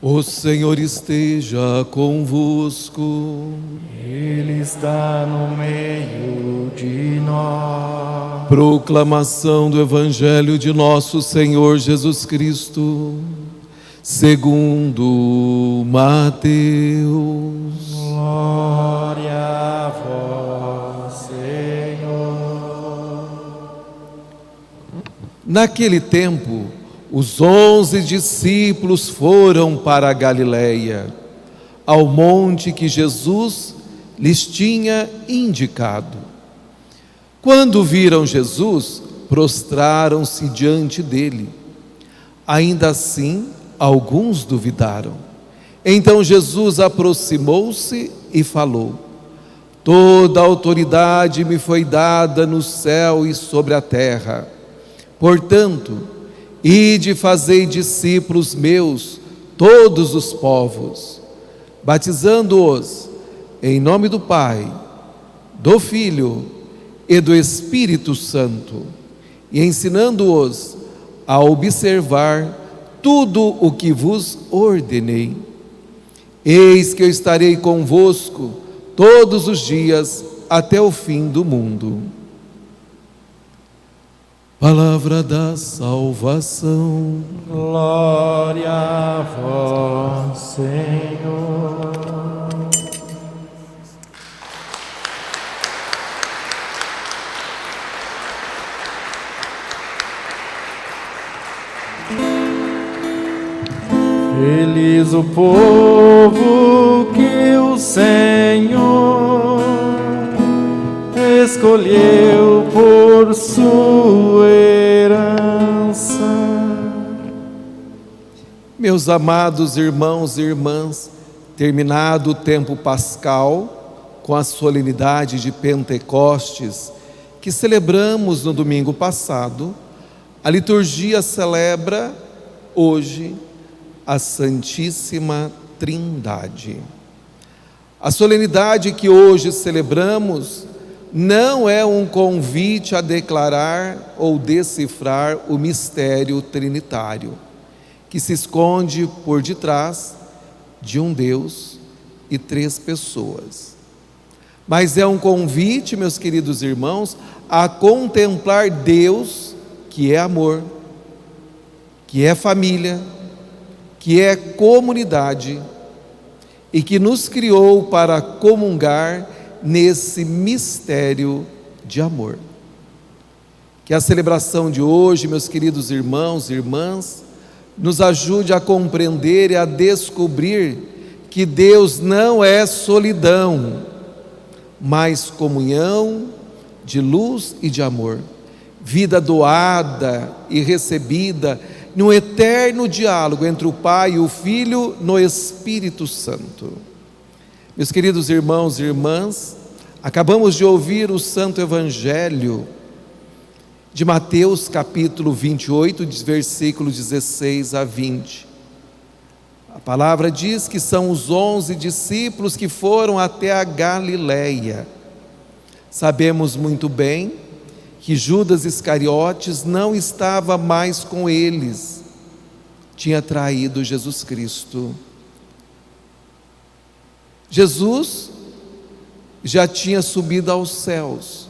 O Senhor esteja convosco. Ele está no meio de nós. Proclamação do Evangelho de nosso Senhor Jesus Cristo, segundo Mateus. Glória a vós, Senhor. Naquele tempo, os 11 discípulos foram para a Galileia, ao monte que Jesus lhes tinha indicado. Quando viram Jesus, prostraram-se diante dele. Ainda assim, alguns duvidaram. Então Jesus aproximou-se e falou: Toda a autoridade me foi dada no céu e sobre a terra. Portanto, ide e fazei discípulos meus todos os povos, batizando-os em nome do Pai, do Filho e do Espírito Santo, e ensinando-os a observar tudo o que vos ordenei. Eis que eu estarei convosco todos os dias até o fim do mundo. Palavra da salvação. Glória a vós, Senhor. Feliz o povo que o Senhor escolheu por sua herança. Meus amados irmãos e irmãs, terminado o tempo pascal, com a solenidade de Pentecostes, que celebramos no domingo passado, a liturgia celebra hoje a Santíssima Trindade. A solenidade que hoje celebramos não é um convite a declarar ou decifrar o mistério trinitário, que se esconde por detrás de um Deus e três pessoas. Mas é um convite, meus queridos irmãos, a contemplar Deus, que é amor, que é família, que é comunidade e que nos criou para comungar nesse mistério de amor. Que a celebração de hoje, meus queridos irmãos e irmãs, nos ajude a compreender e a descobrir que Deus não é solidão, mas comunhão de luz e de amor, vida doada e recebida num eterno diálogo entre o Pai e o Filho no Espírito Santo. Meus queridos irmãos e irmãs, acabamos de ouvir o Santo Evangelho de Mateus capítulo 28, versículos 16 a 20. A palavra diz que são os 11 discípulos que foram até a Galileia. Sabemos muito bem que Judas Iscariotes não estava mais com eles, tinha traído Jesus Cristo. Jesus já tinha subido aos céus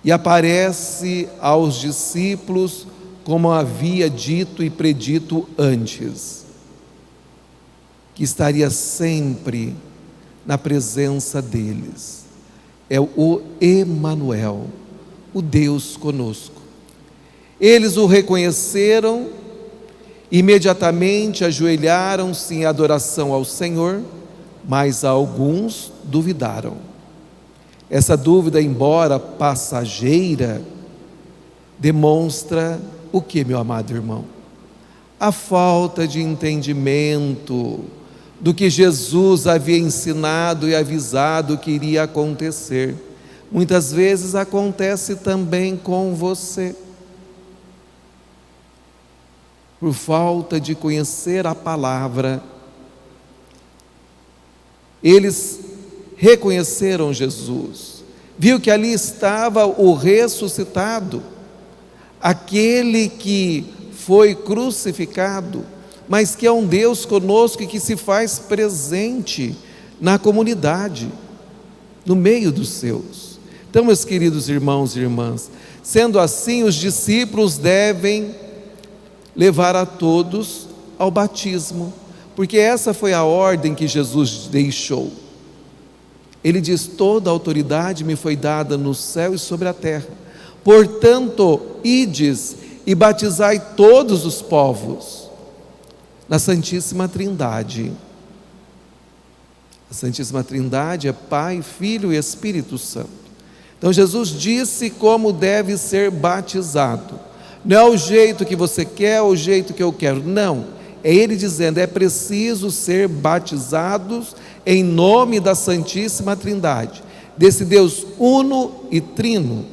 e aparece aos discípulos como havia dito e predito antes, que estaria sempre na presença deles. É o Emanuel, o Deus conosco. Eles o reconheceram, imediatamente ajoelharam-se em adoração ao Senhor, mas alguns duvidaram. Essa dúvida, embora passageira, demonstra o que, meu amado irmão? A falta de entendimento do que Jesus havia ensinado e avisado que iria acontecer. Muitas vezes acontece também com você. Por falta de conhecer a palavra, eles reconheceram Jesus, viu que ali estava o ressuscitado, aquele que foi crucificado, mas que é um Deus conosco e que se faz presente na comunidade, no meio dos seus. Então, meus queridos irmãos e irmãs, sendo assim, os discípulos devem levar a todos ao batismo, porque essa foi a ordem que Jesus deixou. Ele diz: toda a autoridade me foi dada no céu e sobre a terra. Portanto, ides e batizai todos os povos na Santíssima Trindade. A Santíssima Trindade é Pai, Filho e Espírito Santo. Então Jesus disse como deve ser batizado. Não é o jeito que você quer ou o jeito que eu quero, não. É Ele dizendo: é preciso ser batizados em nome da Santíssima Trindade, desse Deus uno e trino.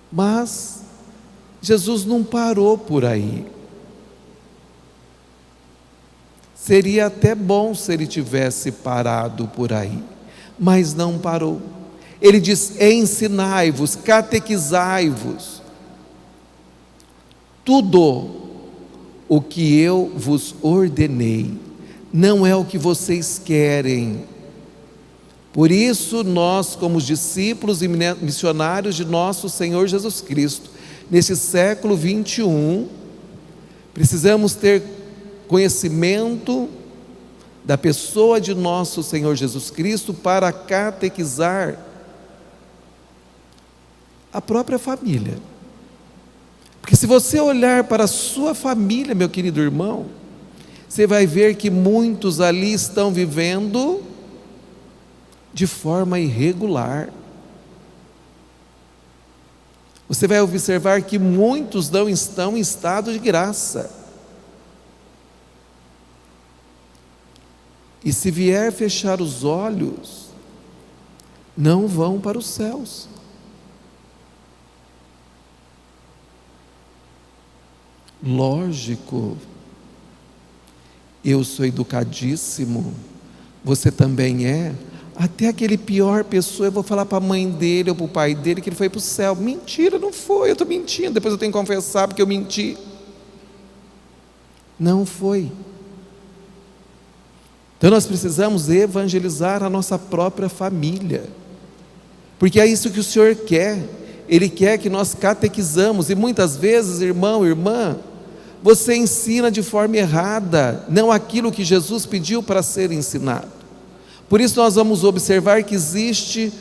Mas Jesus não parou por aí. Seria até bom se Ele tivesse parado por aí, mas não parou. Ele diz: ensinai-vos, catequizai-vos, tudo o que eu vos ordenei. Não é o que vocês querem. Por isso nós, como discípulos e missionários de nosso Senhor Jesus Cristo, nesse século 21, precisamos ter conhecimento da pessoa de nosso Senhor Jesus Cristo para catequizar a própria família. Porque se você olhar para a sua família, meu querido irmão, você vai ver que muitos ali estão vivendo de forma irregular. Você vai observar que muitos não estão em estado de graça. E se vier fechar os olhos, não vão para os céus. Lógico, eu sou educadíssimo, você também é. Até aquele pior pessoa, eu vou falar para a mãe dele ou para o pai dele que ele foi para o céu. Mentira, não foi, eu estou mentindo, depois eu tenho que confessar porque eu menti. Não foi. Então nós precisamos evangelizar a nossa própria família, porque é isso que o Senhor quer. Ele quer que nós catequizamos, e muitas vezes, irmão, irmã, você ensina de forma errada, não aquilo que Jesus pediu para ser ensinado. Por isso nós vamos observar que existe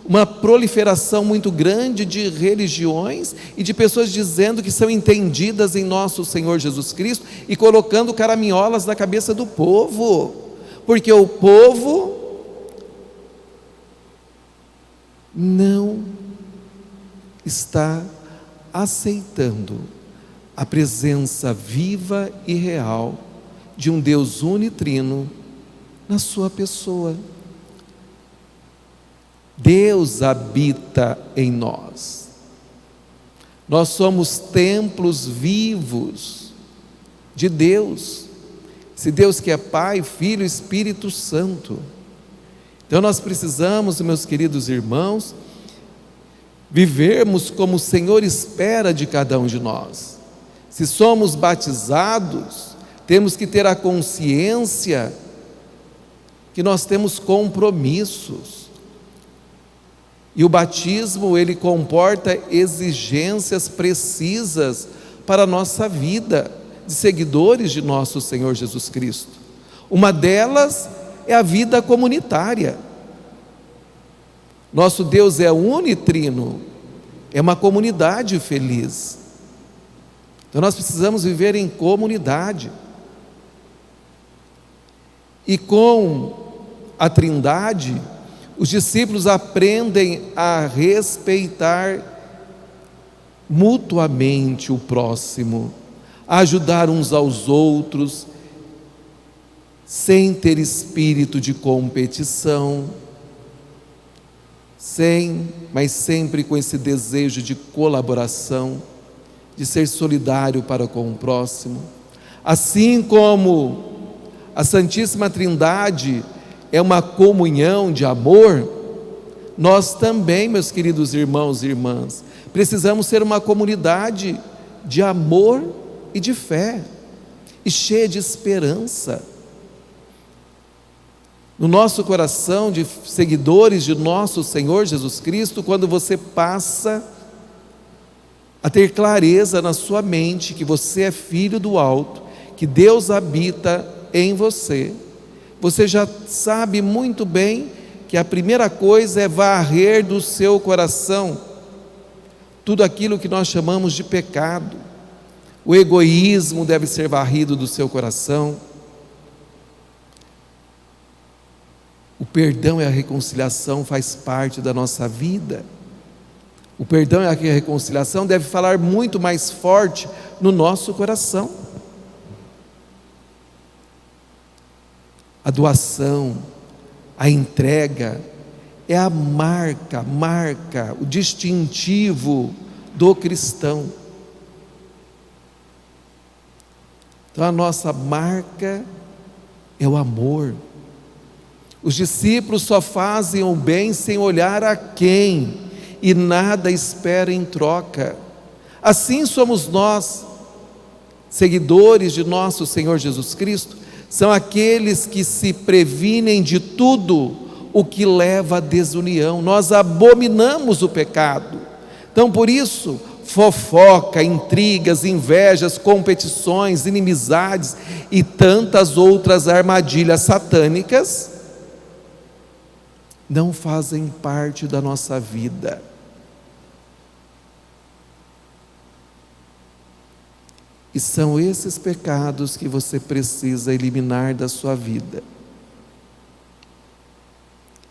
uma proliferação muito grande de religiões e de pessoas dizendo que são entendidas em nosso Senhor Jesus Cristo e colocando caraminholas na cabeça do povo, porque o povo não está aceitando a presença viva e real de um Deus unitrino na sua pessoa. Deus habita em nós. Nós somos templos vivos de Deus. Esse Deus que é Pai, Filho e Espírito Santo. Então nós precisamos, meus queridos irmãos, vivermos como o Senhor espera de cada um de nós. Se somos batizados, temos que ter a consciência que nós temos compromissos. E o batismo, ele comporta exigências precisas para a nossa vida, de seguidores de nosso Senhor Jesus Cristo. Uma delas é a vida comunitária. Nosso Deus é unitrino, é uma comunidade feliz. Então nós precisamos viver em comunidade. E com a Trindade, os discípulos aprendem a respeitar mutuamente o próximo, a ajudar uns aos outros, sem ter espírito de competição, mas sempre com esse desejo de colaboração, de ser solidário para com o próximo. Assim como a Santíssima Trindade é uma comunhão de amor, nós também, meus queridos irmãos e irmãs, precisamos ser uma comunidade de amor e de fé, e cheia de esperança. No nosso coração de seguidores de nosso Senhor Jesus Cristo, quando você passa a ter clareza na sua mente que você é filho do alto, que Deus habita em você, você já sabe muito bem que a primeira coisa é varrer do seu coração tudo aquilo que nós chamamos de pecado. O egoísmo deve ser varrido do seu coração. O perdão e a reconciliação faz parte da nossa vida. O perdão e a reconciliação devem falar muito mais forte no nosso coração. A doação, a entrega é a marca, o distintivo do cristão. Então a nossa marca é o amor. Os discípulos só fazem o bem sem olhar a quem, e nada esperam em troca. Assim somos nós, seguidores de nosso Senhor Jesus Cristo, são aqueles que se previnem de tudo o que leva à desunião. Nós abominamos o pecado. Então por isso, fofoca, intrigas, invejas, competições, inimizades e tantas outras armadilhas satânicas não fazem parte da nossa vida. E são esses pecados que você precisa eliminar da sua vida.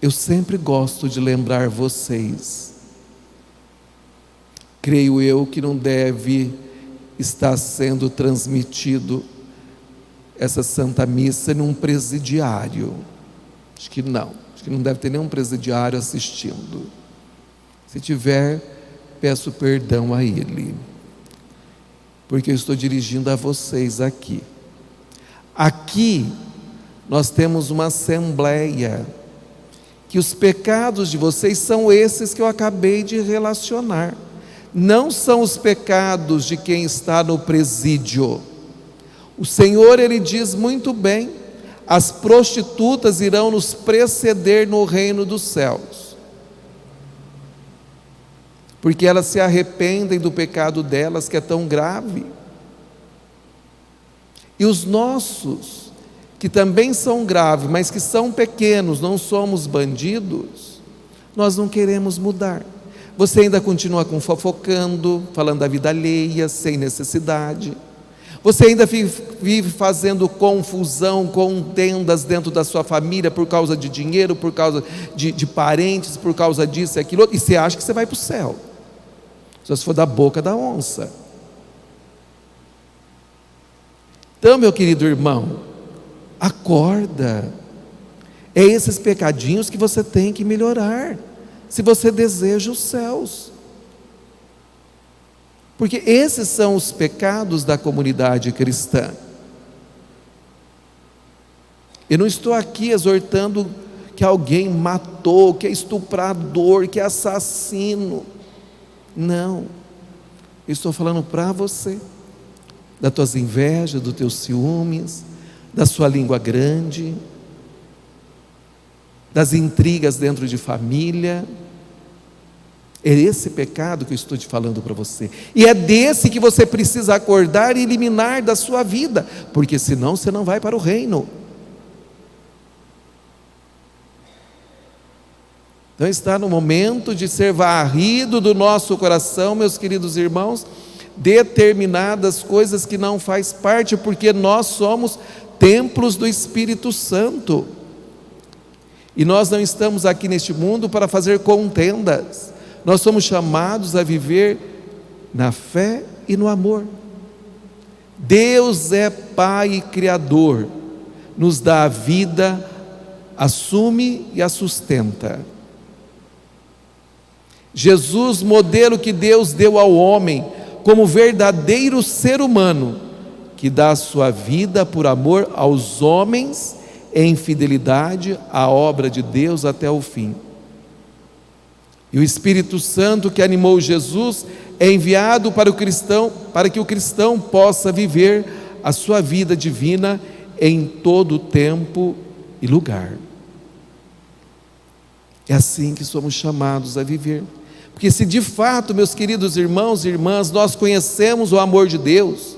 Eu sempre gosto de lembrar vocês, creio eu que não deve estar sendo transmitido essa Santa Missa num presidiário. Acho que não deve ter nenhum presidiário assistindo. Se tiver, peço perdão a ele, porque eu estou dirigindo a vocês aqui. Aqui nós temos uma assembleia, que os pecados de vocês são esses que eu acabei de relacionar, não são os pecados de quem está no presídio. O Senhor, Ele diz muito bem: as prostitutas irão nos preceder no reino dos céus, porque elas se arrependem do pecado delas, que é tão grave. E os nossos, que também são graves, mas que são pequenos, não somos bandidos, nós não queremos mudar. Você ainda continua fofocando, falando da vida alheia, sem necessidade. Você ainda vive fazendo confusão, contendas dentro da sua família por causa de dinheiro, por causa de parentes, por causa disso e aquilo, e você acha que você vai para o céu, só se for da boca da onça. Então, meu querido irmão, acorda. É esses pecadinhos que você tem que melhorar, se você deseja os céus. Porque esses são os pecados da comunidade cristã. Eu não estou aqui exortando que alguém matou, que é estuprador, que é assassino. Não. Eu estou falando para você, das tuas invejas, dos teus ciúmes, da sua língua grande, das intrigas dentro de família. É esse pecado que eu estou te falando para você, e é desse que você precisa acordar e eliminar da sua vida, porque senão você não vai para o reino. Então está no momento de ser varrido do nosso coração, meus queridos irmãos, determinadas coisas que não faz parte, porque nós somos templos do Espírito Santo, e nós não estamos aqui neste mundo para fazer contendas. Nós somos chamados a viver na fé e no amor. Deus é Pai e Criador, nos dá a vida, assume e a sustenta. Jesus, modelo que Deus deu ao homem, como verdadeiro ser humano, que dá a sua vida por amor aos homens, em fidelidade à obra de Deus até o fim. E o Espírito Santo que animou Jesus é enviado para o cristão, para que o cristão possa viver a sua vida divina em todo tempo e lugar. É assim que somos chamados a viver. Porque se de fato, meus queridos irmãos e irmãs, nós conhecemos o amor de Deus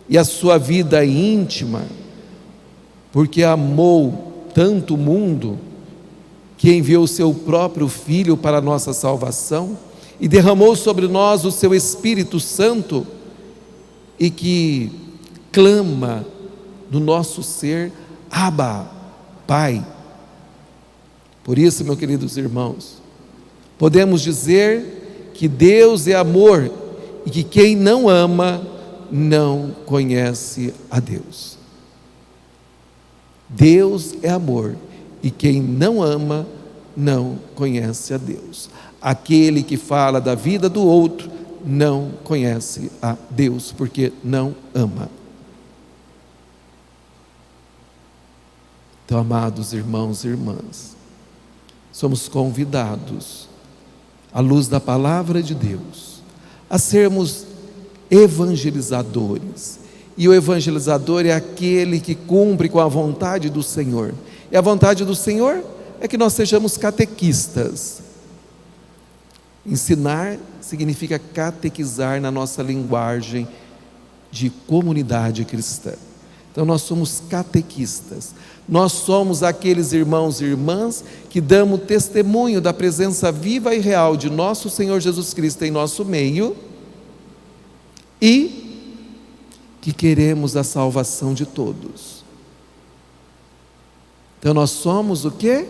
e a sua vida íntima, porque amou tanto o mundo, que enviou o seu próprio Filho para a nossa salvação, e derramou sobre nós o seu Espírito Santo, e que clama no nosso ser, Abba, Pai. Por isso, meus queridos irmãos, podemos dizer que Deus é amor, e que quem não ama, não conhece a Deus. Deus é amor, e quem não ama, não conhece a Deus. Aquele que fala da vida do outro, não conhece a Deus, porque não ama. Então, amados irmãos e irmãs, somos convidados, à luz da palavra de Deus, a sermos evangelizadores. E o evangelizador é aquele que cumpre com a vontade do Senhor. E a vontade do Senhor é que nós sejamos catequistas. Ensinar significa catequizar na nossa linguagem de comunidade cristã. Então nós somos catequistas. Nós somos aqueles irmãos e irmãs que damos testemunho da presença viva e real de nosso Senhor Jesus Cristo em nosso meio, e que queremos a salvação de todos. Então nós somos o quê?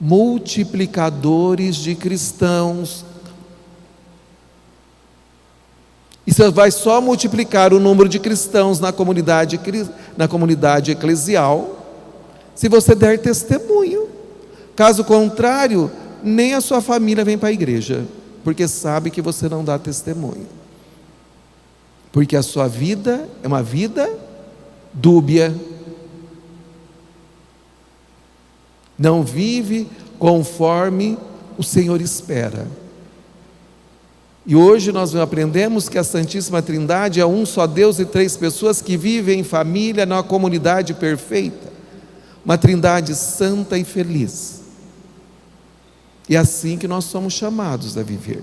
Multiplicadores de cristãos. E você vai só multiplicar o número de cristãos na comunidade eclesial se você der testemunho. Caso contrário, nem a sua família vem para a igreja, porque sabe que você não dá testemunho. Porque a sua vida é uma vida dúbia. Não vive conforme o Senhor espera. E hoje nós aprendemos que a Santíssima Trindade é um só Deus e três pessoas que vivem em família, numa comunidade perfeita. Uma Trindade santa e feliz. E é assim que nós somos chamados a viver.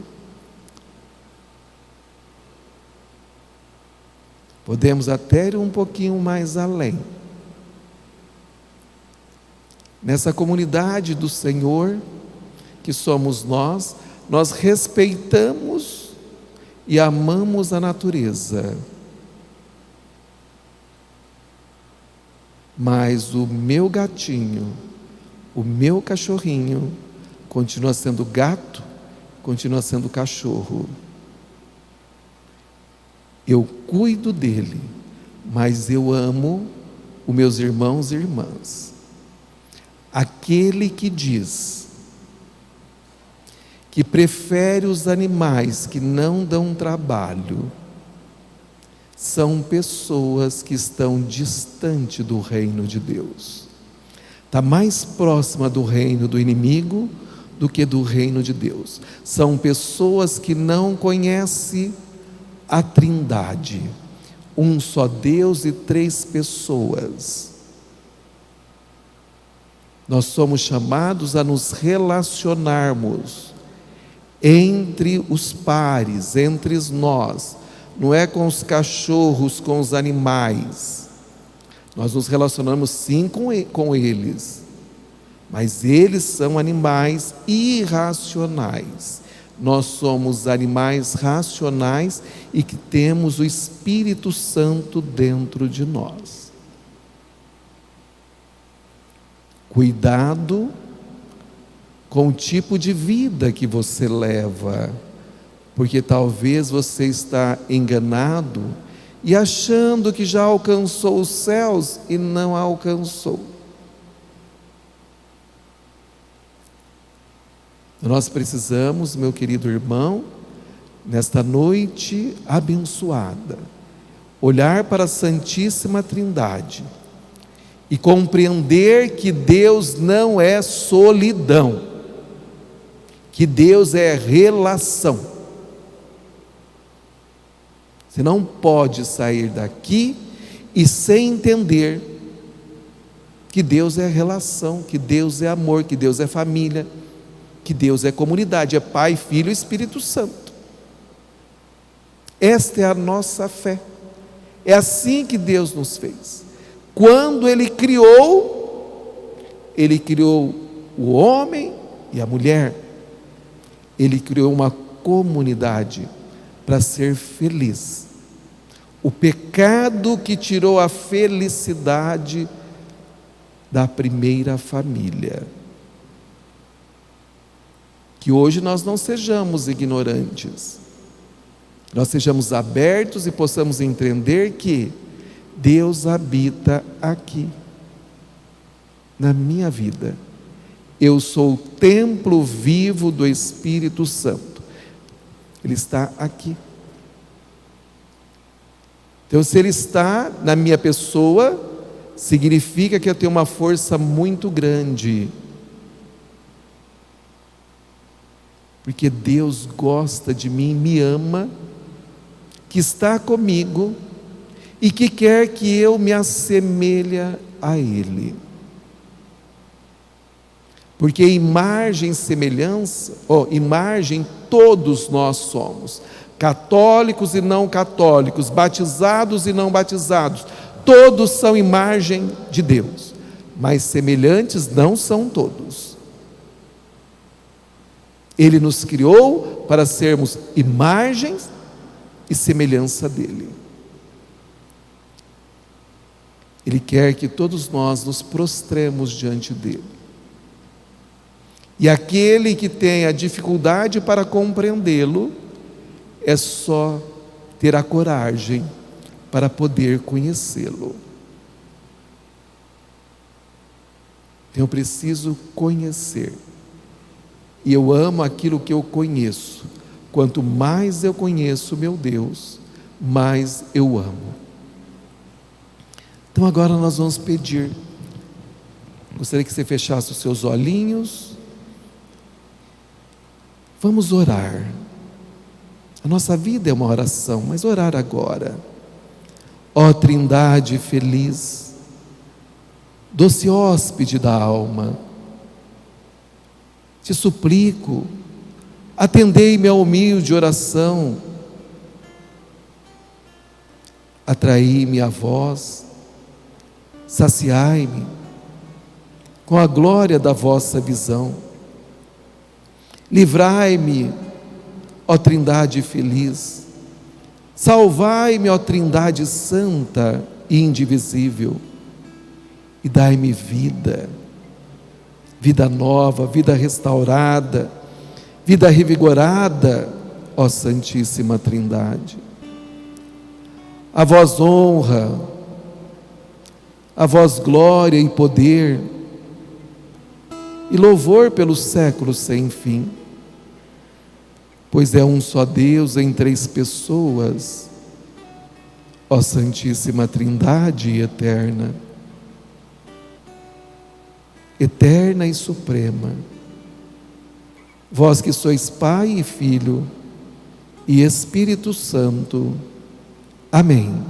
Podemos até ir um pouquinho mais além. Nessa comunidade do Senhor, que somos nós respeitamos e amamos a natureza. Mas o meu gatinho, o meu cachorrinho, continua sendo gato, continua sendo cachorro. Eu cuido dele, mas eu amo os meus irmãos e irmãs. Aquele que diz que prefere os animais que não dão trabalho, são pessoas que estão distante do reino de Deus. Está mais próxima do reino do inimigo do que do reino de Deus. São pessoas que não conhecem a Trindade, um só Deus e três pessoas. Nós somos chamados a nos relacionarmos entre os pares, entre nós. Não é com os cachorros, com os animais. Nós nos relacionamos sim com eles, mas eles são animais irracionais. Nós somos animais racionais e que temos o Espírito Santo dentro de nós. Cuidado com o tipo de vida que você leva, porque talvez você está enganado e achando que já alcançou os céus e não alcançou. Nós precisamos, meu querido irmão, nesta noite abençoada, olhar para a Santíssima Trindade e compreender que Deus não é solidão. que Deus é relação. Você não pode sair daqui e sem entender que Deus é relação, que Deus é amor, que Deus é família, que Deus é comunidade, é Pai, Filho e Espírito Santo. Esta é a nossa fé. É assim que Deus nos fez. Quando Ele criou o homem e a mulher. Ele criou uma comunidade para ser feliz. O pecado que tirou a felicidade da primeira família. Que hoje nós não sejamos ignorantes, nós sejamos abertos e possamos entender que Deus habita aqui, na minha vida. Eu sou o templo vivo do Espírito Santo, Ele está aqui. Então, se Ele está na minha pessoa, significa que eu tenho uma força muito grande, porque Deus gosta de mim, me ama, que está comigo e que quer que eu me assemelhe a Ele. Porque imagem e semelhança, imagem todos nós somos, católicos e não católicos, batizados e não batizados, todos são imagem de Deus, mas semelhantes não são todos. Ele nos criou para sermos imagens e semelhança dele. Ele quer que todos nós nos prostremos diante dele. E aquele que tem a dificuldade para compreendê-lo, é só ter a coragem para poder conhecê-lo. Eu preciso conhecer. E eu amo aquilo que eu conheço. Quanto mais eu conheço meu Deus, mais eu amo. Então agora nós vamos pedir. Gostaria que você fechasse os seus olhinhos. Vamos orar. A nossa vida é uma oração, mas orar agora. Ó Trindade feliz, doce hóspede da alma, te suplico, atendei-me à humilde oração, atraí-me a vós, saciai-me com a glória da vossa visão, livrai-me, ó Trindade feliz, salvai-me, ó Trindade santa e indivisível, e dai-me vida, vida nova, vida restaurada, vida revigorada, ó Santíssima Trindade. A vós honra, a vós glória e poder, e louvor pelos séculos sem fim, pois é um só Deus em três pessoas, ó Santíssima Trindade eterna, eterna e suprema, vós que sois Pai e Filho e Espírito Santo. Amém.